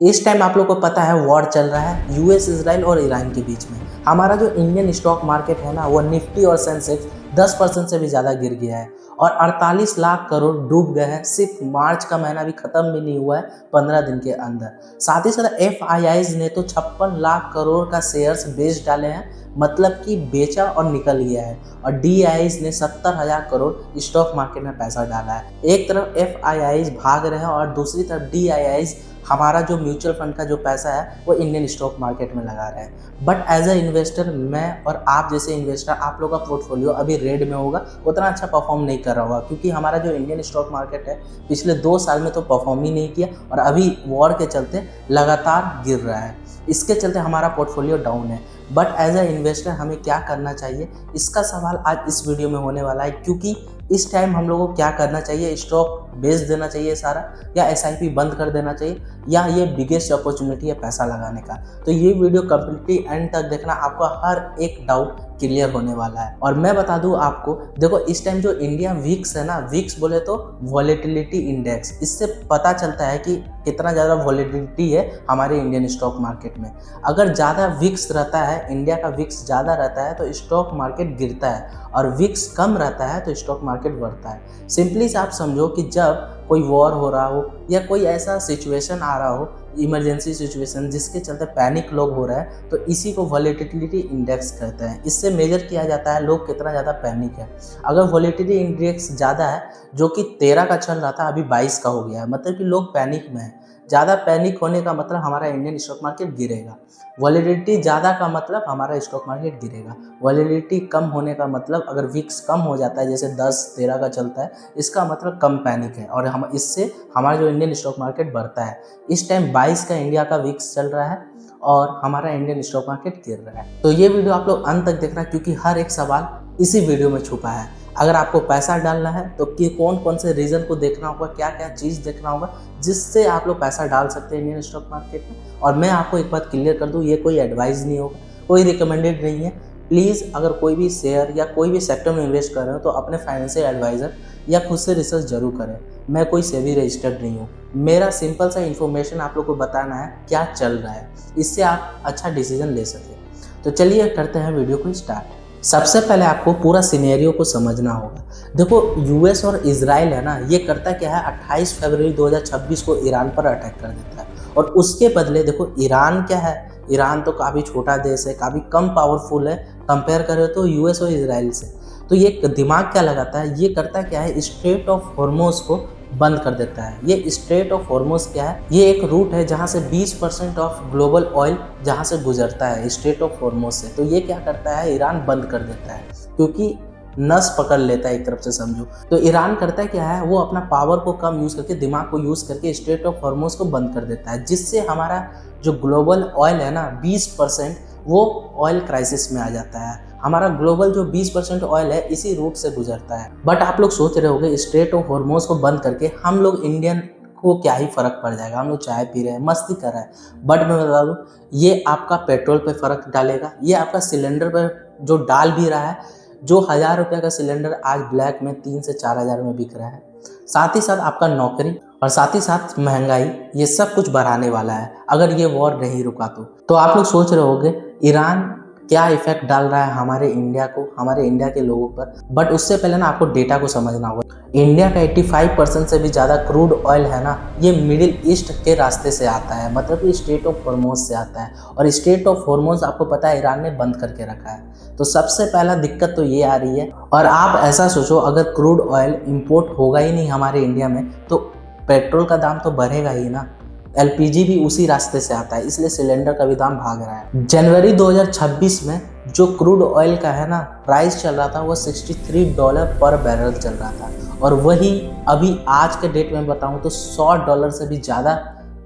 इस टाइम आप लोग को पता है वॉर चल रहा है यूएस, इजराइल और ईरान के बीच में। हमारा जो इंडियन स्टॉक मार्केट है ना, वो निफ्टी और सेंसेक्स 10% से भी ज़्यादा गिर गया है और 48 लाख करोड़ डूब गए हैं। सिर्फ मार्च का महीना भी ख़त्म भी नहीं हुआ है 15 दिन के अंदर। साथ ही साथ एफआईआईज ने तो 56 लाख करोड़ का शेयर्स बेच डाले हैं, मतलब कि बेचा और निकल गया है। और डीआईज ने 70,000 करोड़ स्टॉक मार्केट में पैसा डाला है। एक तरफ एफआईआईज भाग रहे हैं और दूसरी तरफ डीआईज हमारा जो म्यूचुअल फंड का जो पैसा है वो इंडियन स्टॉक मार्केट में लगा रहे हैं। बट एज अ इन्वेस्टर, मैं और आप जैसे इन्वेस्टर, आप लोग का पोर्टफोलियो अभी रेड में होगा, उतना अच्छा परफॉर्म नहीं कर रहा होगा, क्योंकि हमारा जो इंडियन स्टॉक मार्केट है पिछले 2 साल में तो परफॉर्म ही नहीं किया और अभी वॉर के चलते लगातार गिर रहा है। इसके चलते हमारा पोर्टफोलियो डाउन है। बट एज अ इन्वेस्टर हमें क्या करना चाहिए, इसका सवाल आज इस वीडियो में होने वाला है। क्योंकि इस टाइम हम लोगों को क्या करना चाहिए, स्टॉक बेच देना चाहिए सारा, या एसआईपी बंद कर देना चाहिए, या ये बिगेस्ट अपॉर्चुनिटी है पैसा लगाने का। तो ये वीडियो कंप्लीटली एंड तक देखना, आपका हर एक डाउट क्लियर होने वाला है। और मैं बता दूं आपको, देखो इस टाइम जो इंडिया विक्स है ना, विक्स बोले तो वॉलेटिलिटी इंडेक्स, इससे पता चलता है कि कितना ज़्यादा वॉलेटिलिटी है हमारे इंडियन स्टॉक मार्केट में। अगर ज़्यादा विक्स रहता है, इंडिया का विक्स ज़्यादा रहता है तो स्टॉक मार्केट गिरता है, और विक्स कम रहता है तो स्टॉक मार्केट बढ़ता है। सिंपली से आप समझो कि जब कोई वॉर हो रहा हो या कोई ऐसा सिचुएशन आ रहा हो, इमरजेंसी सिचुएशन, जिसके चलते पैनिक लोग हो रहा है, तो इसी को वॉलेटिलिटी इंडेक्स कहते हैं। इससे मेजर किया जाता है लोग कितना ज़्यादा पैनिक है। अगर वॉलेटिलिटी इंडेक्स ज़्यादा है, जो कि 13 का चल रहा था, अभी 22 का हो गया है, मतलब कि लोग पैनिक में है। ज़्यादा पैनिक होने का मतलब हमारा इंडियन स्टॉक मार्केट गिरेगा। वॉलेटिलिटी ज़्यादा का मतलब हमारा स्टॉक मार्केट गिरेगा। वॉलेटिलिटी कम होने का मतलब, अगर विक्स कम हो जाता है, जैसे 10-13 का चलता है, इसका मतलब कम पैनिक है और हम इससे हमारा जो इंडियन स्टॉक मार्केट बढ़ता है। इस टाइम 22 का इंडिया का विक्स चल रहा है और हमारा इंडियन स्टॉक मार्केट गिर रहा है। तो ये वीडियो आप लोग अंत तक देखना, क्योंकि हर एक सवाल इसी वीडियो में छुपा है। अगर आपको पैसा डालना है तो कि कौन कौन से रीज़न को देखना होगा, क्या क्या चीज़ देखना होगा, जिससे आप लोग पैसा डाल सकते हैं इंडियन स्टॉक मार्केट में। और मैं आपको एक बात क्लियर कर दूं, ये कोई एडवाइस नहीं होगा, कोई रिकमेंडेड नहीं है। प्लीज़ अगर कोई भी शेयर या कोई भी सेक्टर में इन्वेस्ट कर रहे हो तो अपने फाइनेंशियल एडवाइज़र या खुद से रिसर्च जरूर करें। मैं कोई सेबी रजिस्टर्ड नहीं हूँ। मेरा सिंपल सा इन्फॉर्मेशन आप लोग को बताना है क्या चल रहा है, इससे आप अच्छा डिसीजन ले सकें। तो चलिए करते हैं वीडियो को स्टार्ट। सबसे पहले आपको पूरा सिनेरियो को समझना होगा। देखो यूएस और इजराइल है ना, ये करता क्या है, 28 फरवरी 2026 को ईरान पर अटैक कर देता है। और उसके बदले देखो ईरान क्या है, ईरान तो काफ़ी छोटा देश है, काफ़ी कम पावरफुल है कंपेयर करें तो यूएस और इजराइल से। तो ये दिमाग क्या लगाता है, ये करता क्या है, स्ट्रेट ऑफ हॉर्मुज़ को बंद कर देता है। ये स्ट्रेट ऑफ हॉर्मुज़ क्या है, ये एक रूट है जहाँ से 20% ऑफ ग्लोबल ऑयल जहाँ से गुजरता है स्ट्रेट ऑफ हॉर्मुज़ से। तो ये क्या करता है, ईरान बंद कर देता है, क्योंकि नस पकड़ लेता है एक तरफ से समझो। तो ईरान करता है क्या है, वो अपना पावर को कम यूज़ करके, दिमाग को यूज़ करके स्ट्रेट ऑफ हॉर्मुज़ को बंद कर देता है, जिससे हमारा जो ग्लोबल ऑयल है ना 20%, वो ऑयल क्राइसिस में आ जाता है। हमारा ग्लोबल जो 20% ऑयल है इसी रूट से गुजरता है। बट आप लोग सोच रहे होंगे स्ट्रेट ऑफ हॉर्मुज़ को बंद करके हम लोग इंडियन को क्या ही फ़र्क पड़ जाएगा, हम लोग चाय पी रहे हैं, मस्ती कर रहे हैं। बट मैं बता दूँ, ये आपका पेट्रोल पे फ़र्क डालेगा, ये आपका सिलेंडर पर जो डाल भी रहा है, जो 1000 रुपये का सिलेंडर आज ब्लैक में 3 से 4 हज़ार में बिक रहा है। साथ ही साथ आपका नौकरी और साथ ही साथ महंगाई, ये सब कुछ बढ़ाने वाला है अगर ये वॉर नहीं रुका तो आप लोग सोच रहे होंगे ईरान क्या इफेक्ट डाल रहा है हमारे इंडिया को, हमारे इंडिया के लोगों पर। बट उससे पहले ना आपको डेटा को समझना होगा। इंडिया का 85% से भी ज़्यादा क्रूड ऑयल है ना, ये मिडिल ईस्ट के रास्ते से आता है, मतलब कि स्ट्रेट ऑफ हॉर्मुज़ से आता है। और स्ट्रेट ऑफ हॉर्मुज़ आपको पता है ईरान ने बंद करके रखा है। तो सबसे पहला दिक्कत तो ये आ रही है। और आप ऐसा सोचो, अगर क्रूड ऑयल इंपोर्ट होगा ही नहीं हमारे इंडिया में तो पेट्रोल का दाम तो बढ़ेगा ही ना। एलपीजी भी उसी रास्ते से आता है, इसलिए सिलेंडर का भी दाम भाग रहा है। जनवरी 2026 में जो क्रूड ऑयल का है ना प्राइस चल रहा था, वो $63 पर बैरल चल रहा था। और वही अभी आज के डेट में बताऊं तो $100 से भी ज़्यादा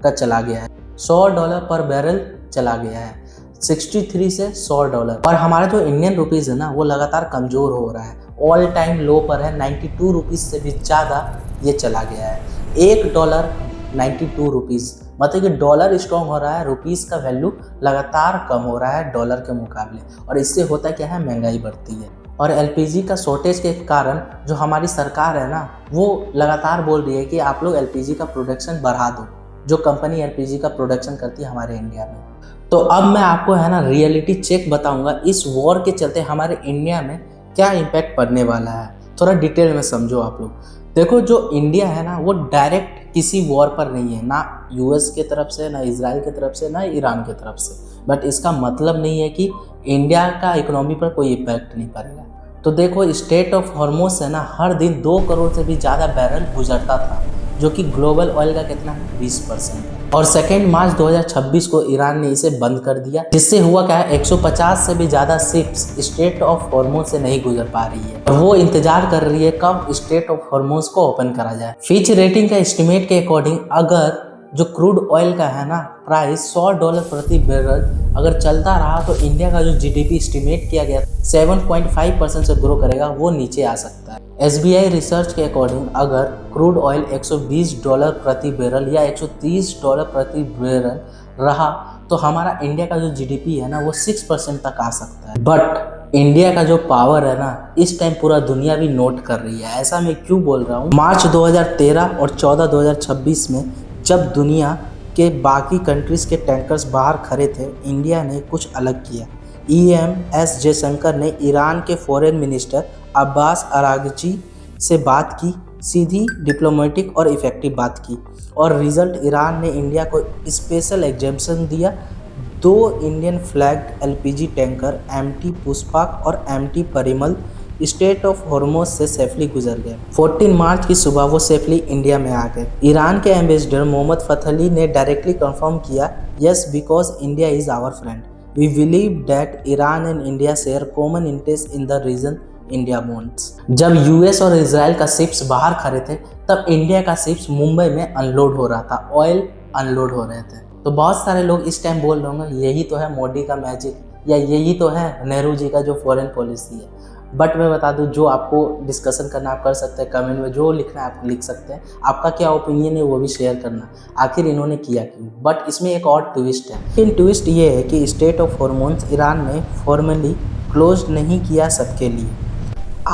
का चला गया है। $100 पर बैरल चला गया है, 63 से $100। और हमारा जो इंडियन रुपीज़ है ना, वो लगातार कमज़ोर हो रहा है, ऑल टाइम लो पर है। 92 रुपीज़ से भी ज़्यादा ये चला गया है। $1 92 रुपीज़, मतलब कि डॉलर स्ट्रॉन्ग हो रहा है, रुपीज़ का वैल्यू लगातार कम हो रहा है डॉलर के मुकाबले। और इससे होता क्या है, महंगाई बढ़ती है। और एलपीजी का शॉर्टेज के कारण जो हमारी सरकार है ना, वो लगातार बोल रही है कि आप लोग एलपीजी का प्रोडक्शन बढ़ा दो। जो कंपनी एलपीजी का प्रोडक्शन करती है हमारे इंडिया में। तो अब मैं आपको है ना रियलिटी चेक बताऊंगा इस वॉर के चलते हमारे इंडिया में क्या इम्पैक्ट पड़ने वाला है। थोड़ा डिटेल में समझो आप लोग। देखो, जो इंडिया है ना वो डायरेक्ट किसी वॉर पर नहीं है, ना यूएस के तरफ से, ना इजराइल की तरफ से, ना ईरान की तरफ से। बट इसका मतलब नहीं है कि इंडिया का इकोनॉमी पर कोई इम्पैक्ट नहीं पड़ेगा। तो देखो, स्टेट ऑफ हॉर्मुज से ना हर दिन 2 करोड़ से भी ज़्यादा बैरल गुजरता था, जो कि ग्लोबल ऑयल का कितना 20%। और 2 मार्च 2026 को ईरान ने इसे बंद कर दिया, जिससे हुआ क्या है 150 से भी ज़्यादा शिप्स स्टेट ऑफ हॉर्मुज से नहीं गुजर पा रही है और वो इंतजार कर रही है कब स्टेट ऑफ हॉर्मुज को ओपन करा जाए। फिच रेटिंग का एस्टिमेट के अकॉर्डिंग अगर जो क्रूड ऑयल का है ना प्राइस $100 प्रति बैरल अगर चलता रहा तो इंडिया का जो जीडीपी एस्टिमेट किया गया 7.5% से ग्रो करेगा, वो नीचे आ सकता है। एसबीआई रिसर्च के अकॉर्डिंग अगर क्रूड ऑयल $120 प्रति बैरल या $130 प्रति बैरल रहा तो हमारा इंडिया का जो जीडीपी है ना वो 6% तक आ सकता है। बट इंडिया का जो पावर है ना इस टाइम पूरा दुनिया भी नोट कर रही है। ऐसा मैं क्यों बोल रहा हूँ? मार्च 2013 और 14 2026 में जब दुनिया के बाकी कंट्रीज़ के टैंकर्स बाहर खड़े थे, इंडिया ने कुछ अलग किया। EMS जयशंकर ने ईरान के फॉरेन मिनिस्टर अब्बास अरागची से बात की, सीधी डिप्लोमेटिक और इफ़ेक्टिव बात की, और रिजल्ट ईरान ने इंडिया को स्पेशल एग्जेम्पशन दिया। 2 Indian flagged LPG tanker MT Pushpak और MT Parimal state of Hormuz से सेफली गुजर गए। 14 मार्च की सुबह वो सेफली इंडिया में आ गए। ईरान के एम्बेसडर मोहम्मद फतहली ने डायरेक्टली कंफर्म किया, yes, because India is our friend, we believe that Iran and India share common interest in the region India wants. जब यूएस और इजराइल का शिप्स बाहर खड़े थे तब इंडिया का शिप्स मुंबई में अनलोड हो रहा था, ऑयल अनलोड हो रहे थे। तो बहुत सारे लोग इस टाइम बोल रहे होंगे यही तो है मोदी का मैजिक, या यही तो है नेहरू जी का जो फॉरेन पॉलिसी है। बट मैं बता दूं, जो आपको डिस्कशन करना आप कर सकते हैं, कमेंट में जो लिखना है आप लिख सकते हैं। आपका क्या ओपिनियन है वो भी शेयर करना, आखिर इन्होंने किया क्यों। बट इसमें एक और ट्विस्ट है। ट्विस्ट ये है कि स्टेट ऑफ हॉर्मुज ईरान ने फॉर्मली क्लोज नहीं किया सबके लिए।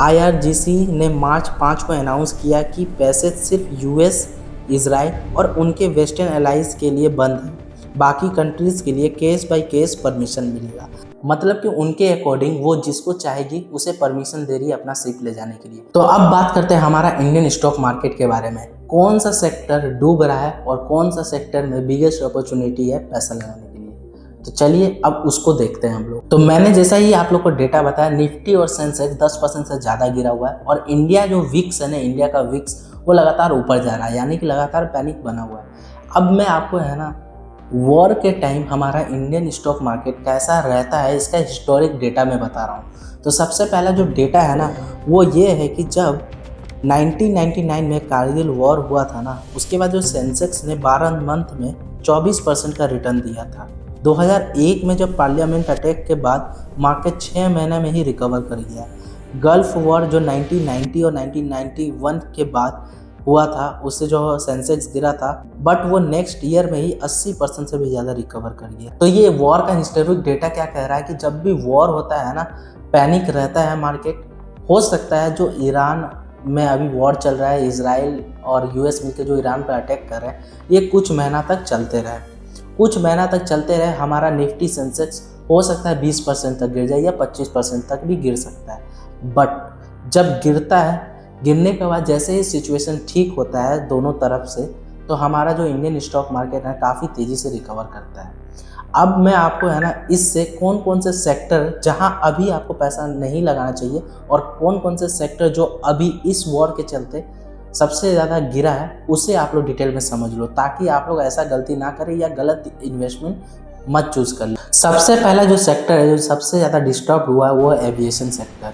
IRGC ने मार्च 5 को अनाउंस किया कि पैसेज सिर्फ यूएस, इजराइल और उनके वेस्टर्न एलाइज के लिए बंद है, बाकी कंट्रीज़ के लिए केस बाय केस परमिशन मिलेगा। मतलब कि उनके अकॉर्डिंग वो जिसको चाहेगी उसे परमिशन दे रही है अपना शिप ले जाने के लिए। तो अब बात करते हैं हमारा इंडियन स्टॉक मार्केट के बारे में। कौन सा सेक्टर डूब रहा है और कौन सा सेक्टर में बिगेस्ट अपॉर्चुनिटी है पैसा लगाने के लिए। तो चलिए अब उसको देखते हैं हम लोग। तो मैंने जैसा ही आप लोग को डेटा बताया, निफ्टी और सेंसेक्स 10% से ज़्यादा गिरा हुआ है और इंडिया जो विक्स है ना, इंडिया का विक्स वो लगातार ऊपर जा रहा है, यानी कि लगातार पैनिक बना हुआ है। अब मैं आपको है ना वॉर के टाइम हमारा इंडियन स्टॉक मार्केट कैसा रहता है इसका हिस्टोरिक डेटा मैं बता रहा हूँ। तो सबसे पहला जो डेटा है ना वो ये है कि जब 1999 में कारगिल वॉर हुआ था ना, उसके बाद जो सेंसेक्स ने 12 मंथ में 24% का रिटर्न दिया था। 2001 में जब पार्लियामेंट अटैक के बाद मार्केट 6 महीने में ही रिकवर कर गया। गल्फ वॉर जो 1990 और 1991 के बाद हुआ था उससे जो सेंसेक्स गिरा था, बट वो नेक्स्ट ईयर में ही 80% से भी ज़्यादा रिकवर कर गया। तो ये वॉर का हिस्टोरिक डेटा क्या कह रहा है कि जब भी वॉर होता है ना पैनिक रहता है मार्केट। हो सकता है जो ईरान में अभी वॉर चल रहा है, इजराइल और यूएस मिलकर जो ईरान पर अटैक कर रहे हैं, ये कुछ महीना तक चलते रहे। हमारा निफ्टी सेंसेक्स हो सकता है 20% तक गिर जाए या 25% तक भी गिर सकता है। बट जब गिरता है, गिरने के बाद जैसे ही सिचुएशन ठीक होता है दोनों तरफ से, तो हमारा जो इंडियन स्टॉक मार्केट है काफ़ी तेज़ी से रिकवर करता है। अब मैं आपको है ना इससे कौन कौन से सेक्टर जहां अभी आपको पैसा नहीं लगाना चाहिए और कौन कौन से सेक्टर जो अभी इस वॉर के चलते सबसे ज़्यादा गिरा है उसे आप लोग डिटेल में समझ लो, ताकि आप लोग ऐसा गलती ना करें या गलत इन्वेस्टमेंट मत चूज़ कर ले। सबसे पहला जो सेक्टर है जो सबसे ज़्यादा डिस्टर्ब हुआ है वो है एविएशन सेक्टर।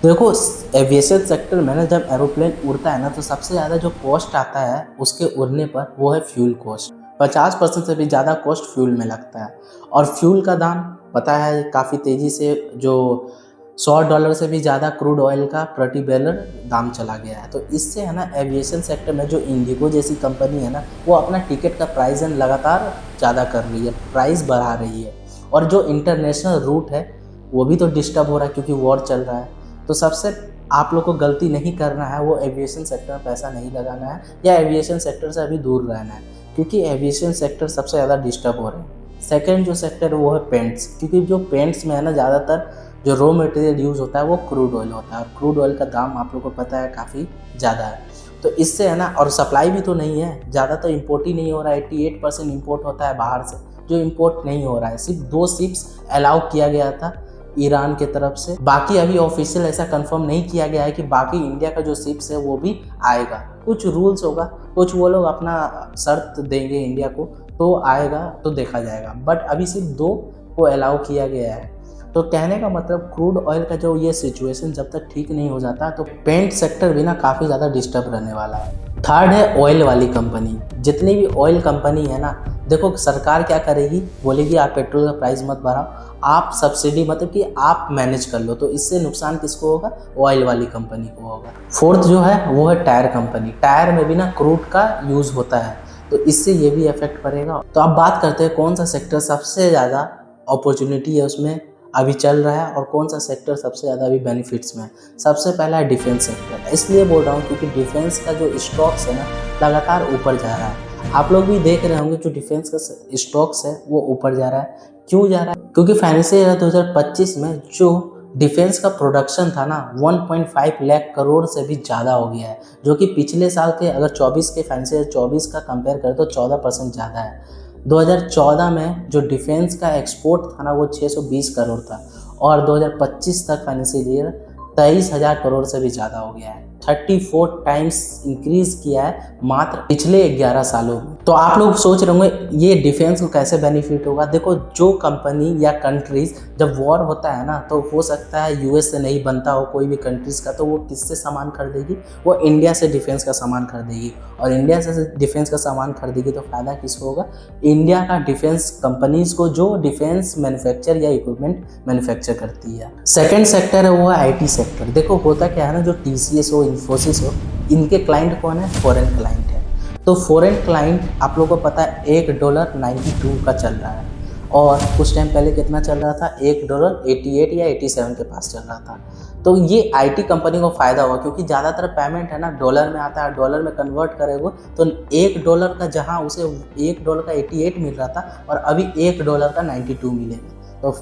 देखो, एविएशन सेक्टर में ना जब एरोप्लेन उड़ता है ना तो सबसे ज़्यादा जो कॉस्ट आता है उसके उड़ने पर वो है फ्यूल कॉस्ट। 50% से भी ज़्यादा कॉस्ट फ्यूल में लगता है और फ्यूल का दाम पता है काफ़ी तेज़ी से जो $100 से भी ज़्यादा क्रूड ऑयल का प्रति बैरल दाम चला गया है। तो इससे है ना एविएशन सेक्टर में जो इंडिगो जैसी कंपनी है ना वो अपना टिकट का प्राइस लगातार ज़्यादा कर रही है, प्राइस बढ़ा रही है। और जो इंटरनेशनल रूट है वो भी तो डिस्टर्ब हो रहा है क्योंकि वॉर चल रहा है। तो सबसे आप लोग को गलती नहीं करना है वो एविएशन सेक्टर में पैसा नहीं लगाना है या एविएशन सेक्टर से अभी दूर रहना है, क्योंकि एविएशन सेक्टर सबसे ज़्यादा डिस्टर्ब हो रहे हैं। सेकेंड जो सेक्टर है वो है पेंट्स, क्योंकि जो पेंट्स में है ना ज़्यादातर जो रॉ मटेरियल यूज़ होता है वो क्रूड ऑयल होता है, और क्रूड ऑयल का दाम आप लोग को पता है काफ़ी ज़्यादा है। तो इससे है ना, और सप्लाई भी तो नहीं है, ज़्यादा तो इम्पोर्ट ही नहीं हो रहा है, 88% इम्पोर्ट होता है बाहर से, जो इम्पोर्ट नहीं हो रहा है। सिर्फ 2 शिप्स अलाउ किया गया था ईरान के तरफ से, बाकी अभी ऑफिशियल ऐसा कंफर्म नहीं किया गया है कि बाकी इंडिया का जो शिप्स है वो भी आएगा। कुछ रूल्स होगा, कुछ वो लोग अपना शर्त देंगे इंडिया को, तो आएगा तो देखा जाएगा, बट अभी सिर्फ 2 को अलाउ किया गया है। तो कहने का मतलब क्रूड ऑयल का जो ये सिचुएशन जब तक ठीक नहीं हो जाता तो पेंट सेक्टर भी ना काफ़ी ज़्यादा डिस्टर्ब रहने वाला है। थर्ड है ऑयल वाली कंपनी। जितनी भी ऑयल कंपनी है ना, देखो सरकार क्या करेगी, बोलेगी आप पेट्रोल का प्राइस मत बढ़ाओ, आप सब्सिडी मतलब कि आप मैनेज कर लो, तो इससे नुकसान किसको होगा, ऑयल वाली कंपनी को होगा। फोर्थ जो है वो है टायर कंपनी। टायर में भी ना क्रूड का यूज़ होता है, तो इससे ये भी इफेक्ट पड़ेगा। तो अब बात करते हैं कौन सा सेक्टर सबसे ज़्यादा अपॉर्चुनिटी है उसमें अभी चल रहा है और कौन सा सेक्टर सबसे ज़्यादा अभी बेनिफिट्स में है। सबसे पहला है डिफेंस सेक्टर। इसलिए बोल रहा हूँ क्योंकि डिफेंस का जो स्टॉक्स है ना लगातार ऊपर जा रहा है। आप लोग भी देख रहे होंगे जो डिफेंस का स्टॉक्स है वो ऊपर जा रहा है। क्यों जा रहा है, क्योंकि फाइनेंशियल ईयर 2025 में जो डिफेंस का प्रोडक्शन था ना 1.5 लाख करोड़ से भी ज़्यादा हो गया है, जो कि पिछले साल के अगर 24 के फाइनेंशियल 24 का कंपेयर करें तो 14% ज़्यादा है। 2014 में जो डिफेंस का एक्सपोर्ट था ना वो 620 करोड़ था, और 2025 तक फाइनेंशियल ईयर 23,000 करोड़ से भी ज़्यादा हो गया है। 34 टाइम्स इंक्रीज किया है मात्र पिछले 11 सालों में। तो आप लोग सोच रहे होंगे ये डिफेंस को कैसे बेनिफिट होगा। देखो जो कंपनी या कंट्रीज जब वॉर होता है ना, तो हो सकता है यूएस से नहीं बनता हो कोई भी कंट्रीज का, तो वो किससे सामान खरीदेगी, वो इंडिया से डिफेंस का सामान खरीदेगी, और इंडिया से डिफेंस का सामान खरीदेगी तो फायदा किसको होगा, इंडिया का डिफेंस कंपनीज को जो डिफेंस मैन्युफैक्चर या इक्विपमेंट मैन्युफैक्चर करती है। सेकेंड सेक्टर है वो है आईटी सेक्टर। देखो होता क्या है ना, जो टीसीएस हो, इन्फोसिस हो, इनके क्लाइंट कौन है, फॉरेन क्लाइंट है। तो फॉरेन क्लाइंट आप लोगों को पता है $1.92 का चल रहा है, और कुछ टाइम पहले कितना चल रहा था, $1.88 या 87 के पास चल रहा था। तो ये आईटी कंपनी को फ़ायदा हुआ, क्योंकि ज़्यादातर पेमेंट है ना डॉलर में आता है, डॉलर में कन्वर्ट करेगा तो $1 का जहाँ उसे $1 का 88 मिल रहा था और अभी $1 का 92 मिलेगा, तो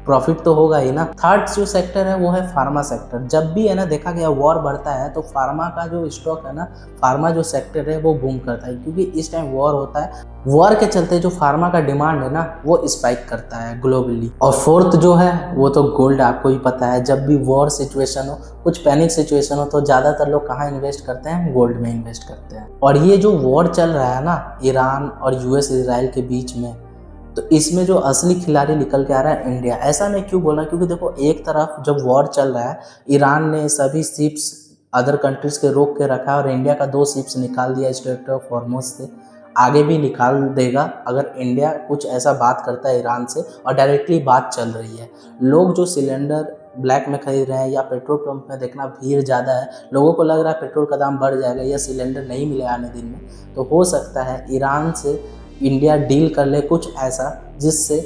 प्रॉफिट तो होगा ही ना। थर्ड जो सेक्टर है वो है फार्मा सेक्टर। जब भी है ना देखा गया वॉर बढ़ता है तो फार्मा का जो स्टॉक है ना, फार्मा जो सेक्टर है वो बूम करता है, क्योंकि इस टाइम वॉर होता है। वॉर के चलते जो फार्मा का डिमांड है ना वो स्पाइक करता है ग्लोबली। और फोर्थ जो है वो तो गोल्ड, आपको ही पता है जब भी वॉर सिचुएशन हो, कुछ पैनिक सिचुएशन हो, तो ज़्यादातर लोग कहाँ इन्वेस्ट करते हैं, गोल्ड में इन्वेस्ट करते हैं। और ये जो वॉर चल रहा है ना ईरान और यूएस इजराइल के बीच में, तो इसमें जो असली खिलाड़ी निकल के आ रहा है इंडिया। ऐसा मैं क्यों बोल रहा हूँ, क्योंकि देखो एक तरफ जब वॉर चल रहा है, ईरान ने सभी शिप्स अदर कंट्रीज के रोक के रखा है और इंडिया का 2 शिप्स निकाल दिया स्ट्रेट ऑफ हॉर्मुज से, आगे भी निकाल देगा अगर इंडिया कुछ ऐसा बात करता है ईरान से, और डायरेक्टली बात चल रही है। लोग जो सिलेंडर ब्लैक में खरीद रहे हैं या पेट्रोल पंप में देखना भीड़ ज़्यादा है, लोगों को लग रहा है पेट्रोल का दाम बढ़ जाएगा या सिलेंडर नहीं मिले आने दिन में, तो हो सकता है ईरान से इंडिया डील कर ले कुछ ऐसा जिससे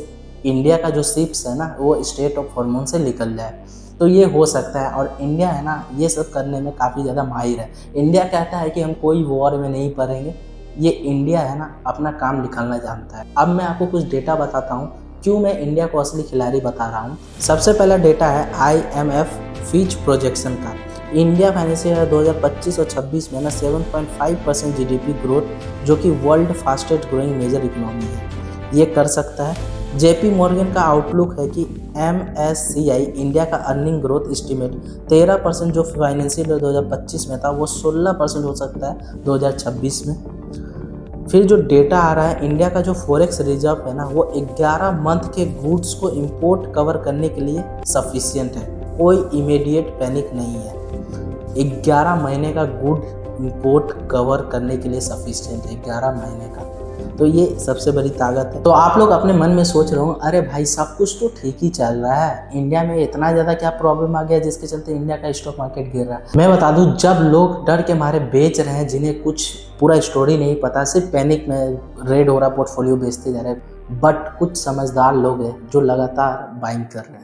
इंडिया का जो शिप्स है ना वो स्ट्रेट ऑफ हॉर्मुज से निकल जाए। तो ये हो सकता है, और इंडिया है ना ये सब करने में काफ़ी ज़्यादा माहिर है। इंडिया कहता है कि हम कोई वॉर में नहीं पड़ेंगे, ये इंडिया है ना अपना काम निकालना जानता है। अब मैं आपको कुछ डेटा बताता हूँ क्यों मैं इंडिया को असली खिलाड़ी बता रहा हूँ। सबसे पहला डेटा है IMF फिच प्रोजेक्शन का। इंडिया फाइनेंशियल ईयर 2025 और 26 में ना 7.5% GDP ग्रोथ, जो कि world fastest growing major economy है, ये कर सकता है। JP मॉर्गन का आउटलुक है कि MSCI इंडिया का अर्निंग ग्रोथ एस्टिमेट 13% जो फाइनेंशियल ईयर 2025 में था वो 16% हो सकता है 2026 में। फिर जो डेटा आ रहा है, इंडिया का जो फॉरेक्स रिजर्व है ना वो 11 मंथ के गुड्स को इंपोर्ट कवर करने के लिए सफिशिएंट है, कोई इमीडिएट पैनिक नहीं है। 11 महीने का गुड इंपोर्ट कवर करने के लिए सफिशिएंट है, 11 महीने का, तो ये सबसे बड़ी ताकत है। तो आप लोग अपने मन में सोच रहे हो अरे भाई सब कुछ तो ठीक ही चल रहा है, इंडिया में इतना ज़्यादा क्या प्रॉब्लम आ गया जिसके चलते इंडिया का स्टॉक मार्केट गिर रहा है। मैं बता दूं, जब लोग डर के मारे बेच रहे हैं, जिन्हें कुछ पूरा स्टोरी नहीं पता, सिर्फ पैनिक में रेड हो रहा पोर्टफोलियो बेचते जा रहे हैं, बट कुछ समझदार लोग हैं जो लगातार बाइंग कर रहे हैं।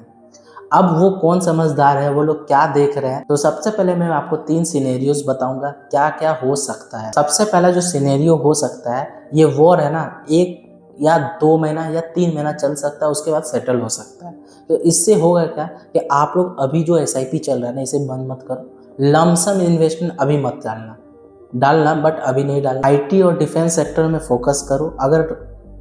अब वो कौन समझदार है, वो लोग क्या देख रहे हैं। तो सबसे पहले मैं आपको 3 सिनेरियोज बताऊंगा क्या क्या हो सकता है। सबसे पहला जो सिनेरियो हो सकता है, ये वॉर है ना 1 या 2 महीना या 3 महीना चल सकता है, उसके बाद सेटल हो सकता है। तो इससे होगा क्या कि आप लोग अभी जो SIP चल रहा है ना, इसे बंद मत करो। लमसम इन्वेस्टमेंट अभी मत डालना बट अभी नहीं डालना। IT और डिफेंस सेक्टर में फोकस करो, अगर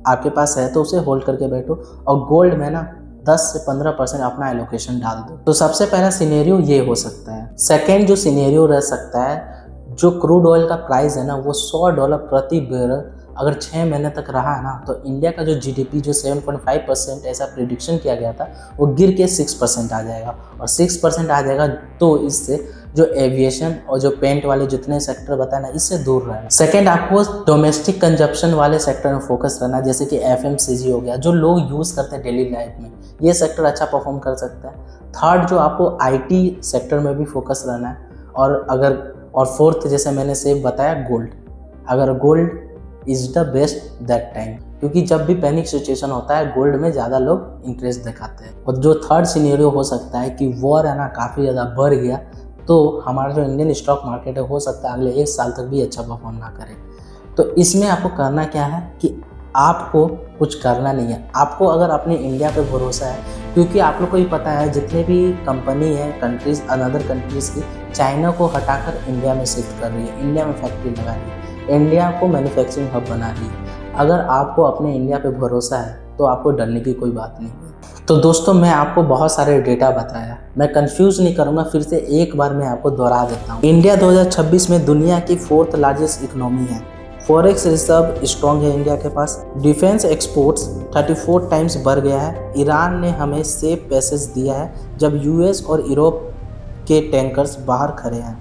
आपके पास है तो उसे होल्ड करके बैठो, और गोल्ड में ना 10 से 15% अपना एलोकेशन डाल दो। तो सबसे पहला सिनेरियो ये हो सकता है। सेकेंड जो सिनेरियो रह सकता है, जो क्रूड ऑयल का प्राइस है ना वो $100 प्रति बैरल अगर 6 महीने तक रहा है ना, तो इंडिया का जो GDP जो 7.5% ऐसा प्रिडिक्शन किया गया था, वो गिर के 6% आ जाएगा। और 6% आ जाएगा तो इससे जो एविएशन और जो पेंट वाले जितने सेक्टर बताए ना, इससे दूर रहना। सेकेंड, आपको डोमेस्टिक कंजप्शन वाले सेक्टर में फोकस करना, जैसे कि FMCG हो गया, जो लोग यूज़ करते हैं डेली लाइफ में, ये सेक्टर अच्छा परफॉर्म कर सकता है। थर्ड, जो आपको IT सेक्टर में भी फोकस रहना है। और फोर्थ, जैसे मैंने सेम बताया, गोल्ड। अगर gold is the best that time, क्योंकि जब भी पैनिक सिचुएशन होता है गोल्ड में ज़्यादा लोग इंटरेस्ट दिखाते हैं। और जो थर्ड सिनेरियो हो सकता है कि वॉर है ना काफ़ी ज़्यादा बढ़ गया, तो हमारा जो इंडियन स्टॉक मार्केट है, हो सकता है अगले 1 साल तक भी अच्छा परफॉर्म ना करे। तो इसमें आपको करना क्या है कि आपको कुछ करना नहीं है। आपको अगर अपने इंडिया पे भरोसा है, क्योंकि आप लोग को ही पता है जितने भी कंपनी है कंट्रीज अनदर कंट्रीज़ की, चाइना को हटाकर इंडिया में शिफ्ट कर रही है, इंडिया में फैक्ट्री लगा रही है, इंडिया को मैन्युफैक्चरिंग हब बना रही है। अगर आपको अपने इंडिया पे भरोसा है तो आपको डरने की कोई बात नहीं है। तो दोस्तों, मैं आपको बहुत सारे डेटा बताया, मैं कंफ्यूज नहीं करूँगा, फिर से एक बार मैं आपको दोहरा देता हूँ। इंडिया 2026 में दुनिया की 4th लार्जेस्ट इकोनॉमी है। फॉरेक्स रिजर्व स्ट्रॉन्ग है इंडिया के पास। डिफेंस एक्सपोर्ट्स 34 टाइम्स बढ़ गया है। ईरान ने हमें सेफ पैसेज दिया है जब US और यूरोप के टैंकर्स बाहर खड़े हैं।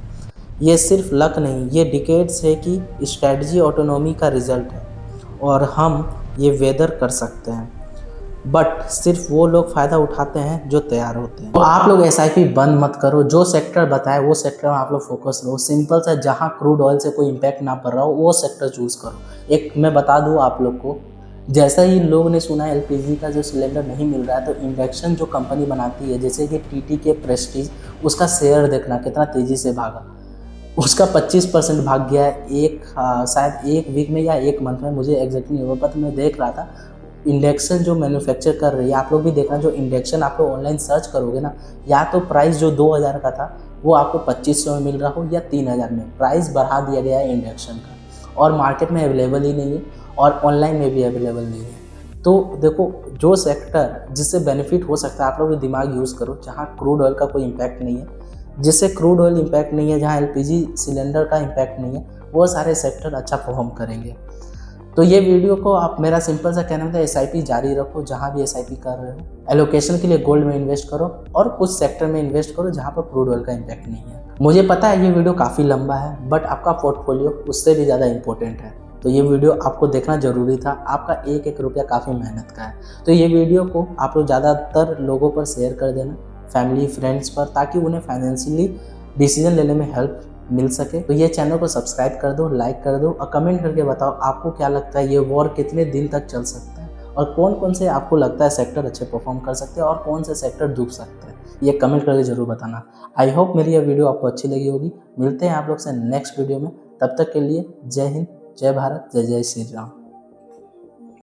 ये सिर्फ लक नहीं, ये डिकेड्स है कि स्ट्रेटजी ऑटोनॉमी का रिजल्ट है, और हम ये वेदर कर सकते हैं। बट सिर्फ वो लोग फ़ायदा उठाते हैं जो तैयार होते हैं। तो आप लोग SIP बंद मत करो, जो सेक्टर बताए वो सेक्टर में आप लोग फोकस रहो। सिंपल सा, जहाँ क्रूड ऑयल से कोई इम्पैक्ट ना पड़ रहा हो वो सेक्टर चूज़ करो। एक मैं बता दूँ आप लोग को, जैसा ही लोग ने सुना LPG का जो सिलेंडर नहीं मिल रहा है, तो इंडक्शन जो कंपनी बनाती है, जैसे कि TTK प्रेस्टीज, उसका शेयर देखना कितना तेज़ी से भागा। उसका 25% भाग गया है शायद 1 वीक में या 1 मंथ में, मुझे एग्जैक्टली नहीं पता, मैं देख रहा था। इंडक्शन जो मैन्युफैक्चर कर रही है, आप लोग भी देखना, जो इंडक्शन आप लोग ऑनलाइन सर्च करोगे ना, या तो प्राइस जो 2000 का था वो आपको 2500 में मिल रहा हो, या 3000 में। प्राइस बढ़ा दिया गया है इंडक्शन का, और मार्केट में अवेलेबल ही नहीं है, और ऑनलाइन में भी अवेलेबल नहीं है। तो देखो, जो सेक्टर जिससे बेनिफिट हो सकता है, आप लोग दिमाग यूज़ करो। जहाँ क्रूड ऑयल का कोई इम्पैक्ट नहीं है, जिससे क्रूड ऑयल इम्पैक्ट नहीं है, जहाँ LPG सिलेंडर का इम्पैक्ट नहीं है, वो सारे सेक्टर अच्छा परफॉर्म करेंगे। तो ये वीडियो को आप, मेरा सिंपल सा कहना था, SIP जारी रखो, जहाँ भी SIP कर रहे हो। एलोकेशन के लिए गोल्ड में इन्वेस्ट करो, और कुछ सेक्टर में इन्वेस्ट करो जहाँ पर क्रूड ऑयल का इम्पैक्ट नहीं है। मुझे पता है ये वीडियो काफ़ी लंबा है, बट आपका पोर्टफोलियो उससे भी ज़्यादा इंपॉर्टेंट है। तो ये वीडियो आपको देखना ज़रूरी था। आपका एक एक रुपया काफ़ी मेहनत का है। तो ये वीडियो को आप लोग ज़्यादातर लोगों पर शेयर कर देना, फैमिली फ्रेंड्स पर, ताकि उन्हें फाइनेंशियली डिसीजन लेने में हेल्प मिल सके। तो ये चैनल को सब्सक्राइब कर दो, लाइक कर दो, और कमेंट करके बताओ आपको क्या लगता है ये वॉर कितने दिन तक चल सकता है, और कौन कौन से आपको लगता है सेक्टर अच्छे परफॉर्म कर सकते हैं, और कौन से सेक्टर डूब सकते हैं। ये कमेंट करके जरूर बताना। आई होप मेरी ये वीडियो आपको अच्छी लगी होगी। मिलते हैं आप लोग से नेक्स्ट वीडियो में, तब तक के लिए जय हिंद, जय भारत, जय जय श्री राम।